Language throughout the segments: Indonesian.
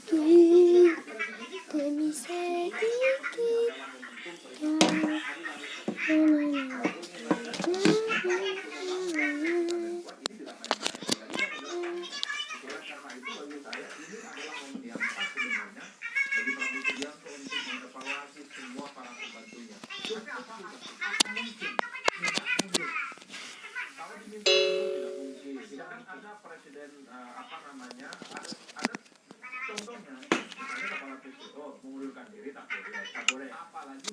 sedikit demi sedikit. Ada presiden ada contohnya, misalnya kepala PCO mengundurkan diri tak boleh, apalagi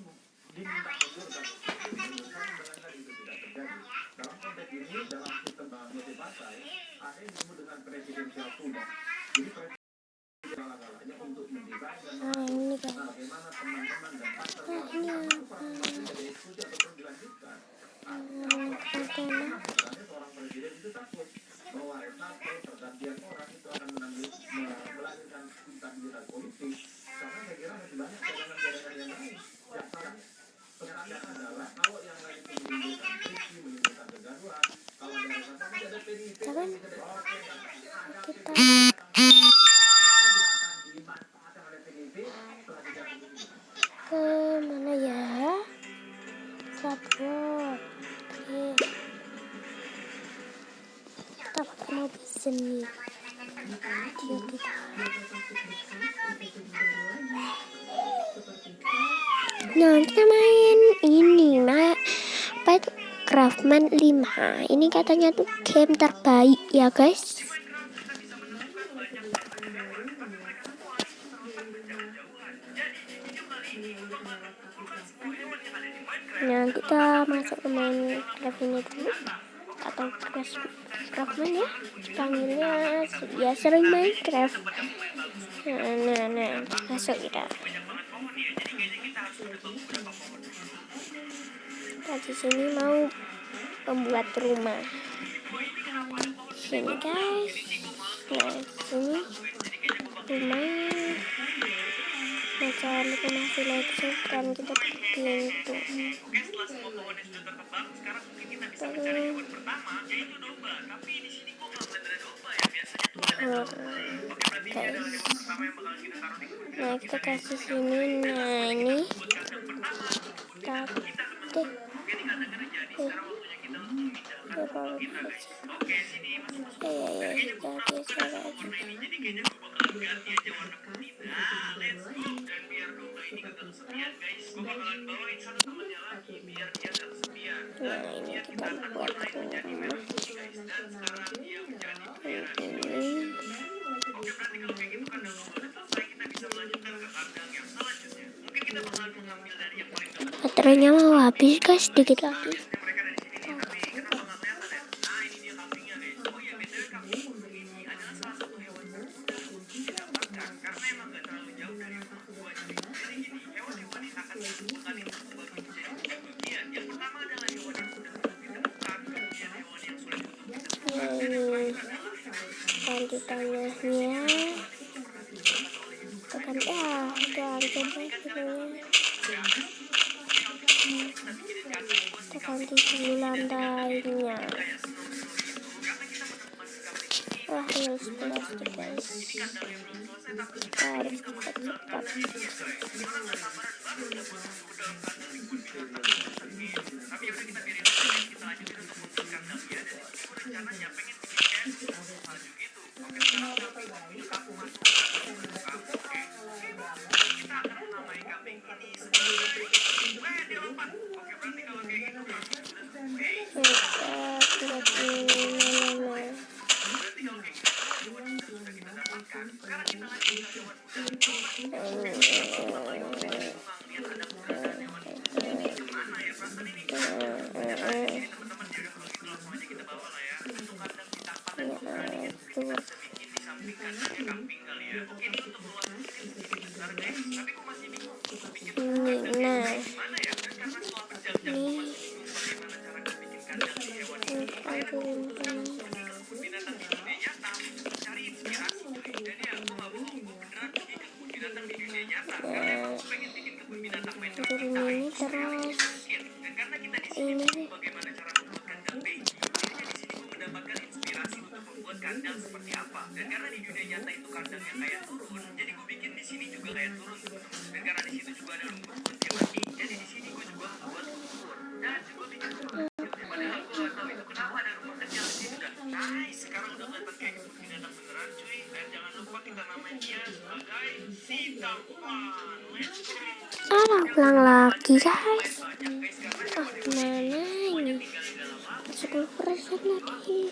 diminta mundur kan membayangkan itu tidak terjadi. Dalam konteks ini, dalam sistem motivasi ada yang disebut dengan presidensial kuda. Jadi presiden segala-galanya untuk mendesain dan bagaimana teman-teman dan partner dari diskusi ataupun dilanjutkan. Misalnya seorang presiden itu takut bahwa reshuffle pergantian orang itu akan melahirkan instabilitas politik, karena saya kira masih banyak cadangan-cadangan yang lain. Pesannya adalah kalau yang lain itu menimbulkan friksi, menimbulkan kegaduhan, kalau ada reshuffle tidak ada PDIP, kita ke mana ya? Upload. Oke. Kita pakai Mobizen nih. Video kita. Nah, kita main ini, Craftman 5. Ini katanya tuh game terbaik ya, guys. Nah, kita masuk ke Minecraft ini dulu, atau Craftman ya, panggilnya ya, sering Minecraft. Nah, masuk kita. Kita di sini mau membuat rumah. Sini guys. Nah, sini rumah. Nah, jangan lupa masih like, subscribe, kita pintu. Nah, kita kasih sini. Nah, ini nah, ini kita buat rumah. Baterainya mau habis guys, sedikit lagi. Tanahnya tekan udah coba tekan di sini lantainya. Harus plastik guys, harus cepat. Ini terus ini kandang seperti apa, dan karena di dunia nyata itu kandang yang kayak turun, jadi Ulang lagi guys. Gimana ini? 10% lagi.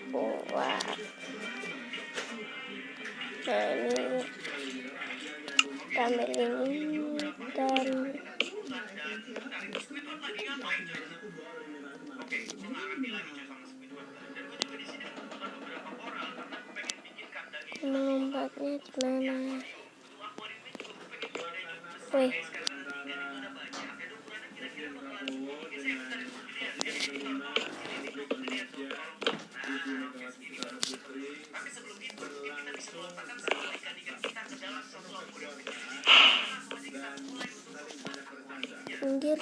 Buat ini tampil ini dan melombatnya gimana? Wih, pinggir.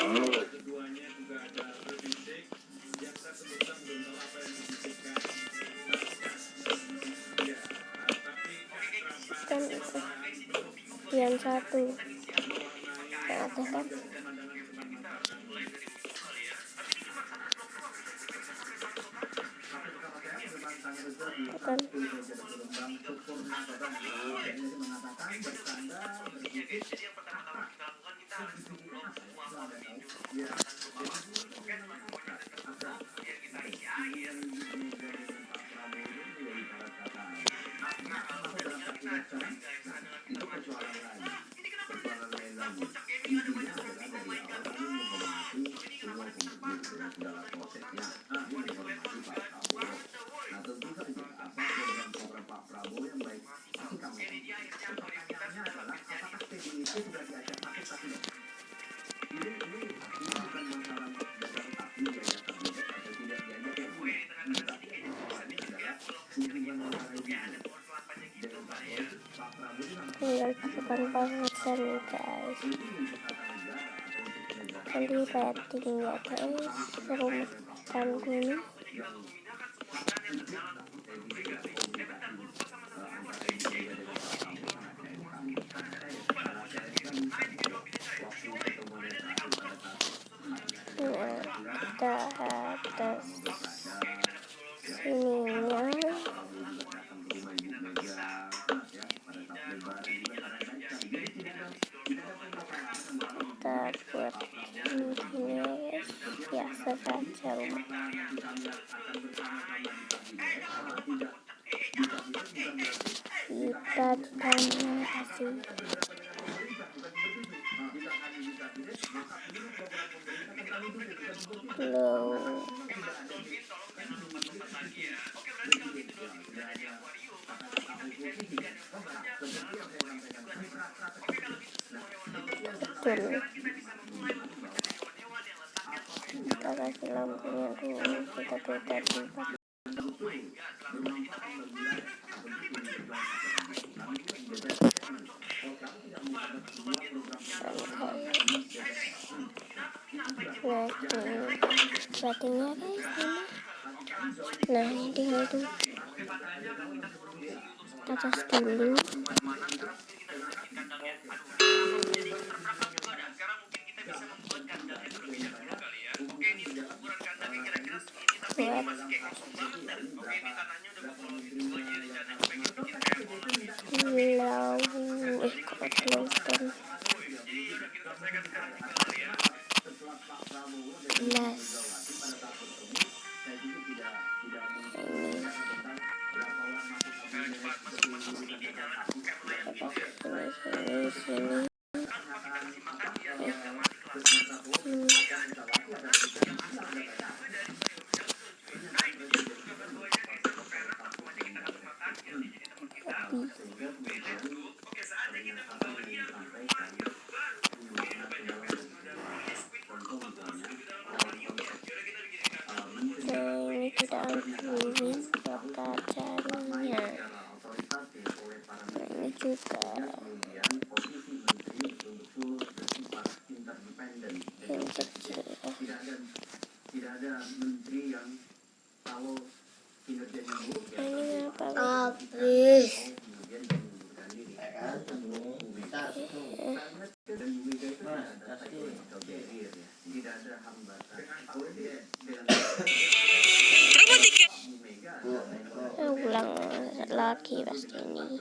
Kan itu yang satu yang ada kan bukan tinggal 8% guys. Nanti rating ya guys, rumahku ini. Kita atas ininya kita buat ini biasa saja rumah. Kita ditanya kasih belum. Kita kasih lampunya dulu, kita beda tempat. Nah, ratingnya guys ini. Nah, ini tinggal itu atas dulu. Ini kita ambil kacanya. juga. Kemudian posisi menteri betul-betul bersifat interdependen. Yang kecil. Tidak ada menteri yang kalau kinerjanya buruk ya Ini apa? Habis. kemudian dia mengundurkan diri. Dan Bu Mega itu tidak ada psychological barrier ya, tidak ada hambatan. Kalau dia dengan Bu Mega Ulang lagi pasti ini.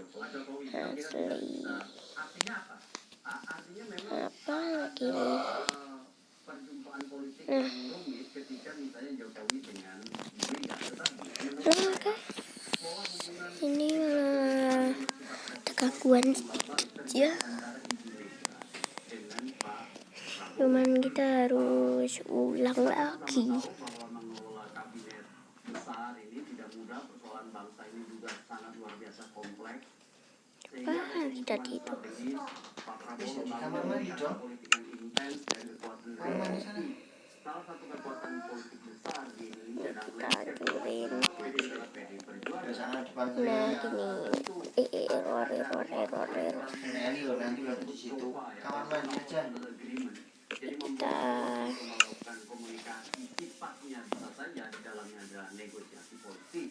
Asli. artinya apa? Artinya memang Apa lagi nih? perjumpaan politik yang rumit ketika misalnya Jokowi dengan Bu Mega. Tetapi Halo guys, ini malah ada gangguan ya. Cuman kita harus ulang lagi. bahwa mengelola kabinet besar ini tidak mudah, persoalan bangsa ini juga sangat luar biasa kompleks. Tadi itu Pak Prabowo membangun politik yang intens dan kekuatan politik. Salah satu kekuatan politik besar di Indonesia adalah hancurin. PDI Perjuangan. Nah gini, error. Nanti udah di situ. Kawan main aja. Kita Melakukan komunikasi sifatnya bisa saja di dalamnya ada negosiasi politik.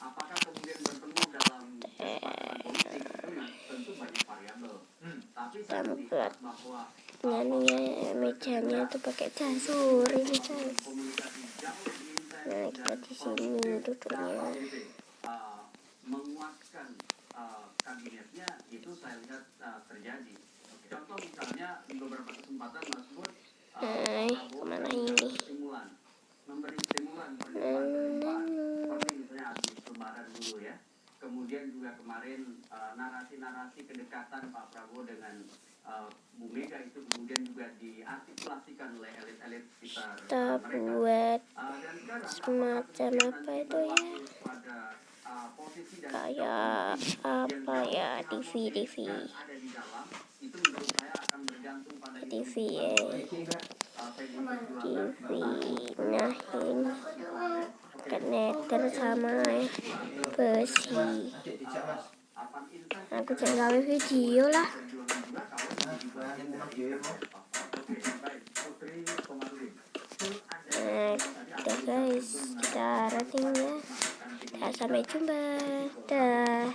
Apakah kemudian bertemu dalam kesepakatan politik itu tentu banyak variabel. Tapi saya melihat bahwa nyanyinya mejanya tuh pakai jasur ini guys. komunikasi jauh lebih intens Nah kita di sini duduknya. menguatkan kabinetnya itu saya lihat terjadi. Contoh misalnya di beberapa kesempatan Mas Bud Kemana ini? memberi stimulan perjumpaan seperti misalnya habis Lebaran dulu ya. Kemudian juga kemarin narasi-narasi kedekatan Pak Prabowo dengan Bu Mega itu kemudian juga diartikulasikan oleh elit-elit sekitar Kita mereka. buat Dan sekarang semacam apa itu ya? pada posisi dan Kayak apa ya, TV ada di dalam itu menurut saya akan bergantung pada TV ya. TV. Nah ini connector sama besi. Aku jangan gawe video lah. Nah, udah guys, kita rating ya. Sampai jumpa. Dah.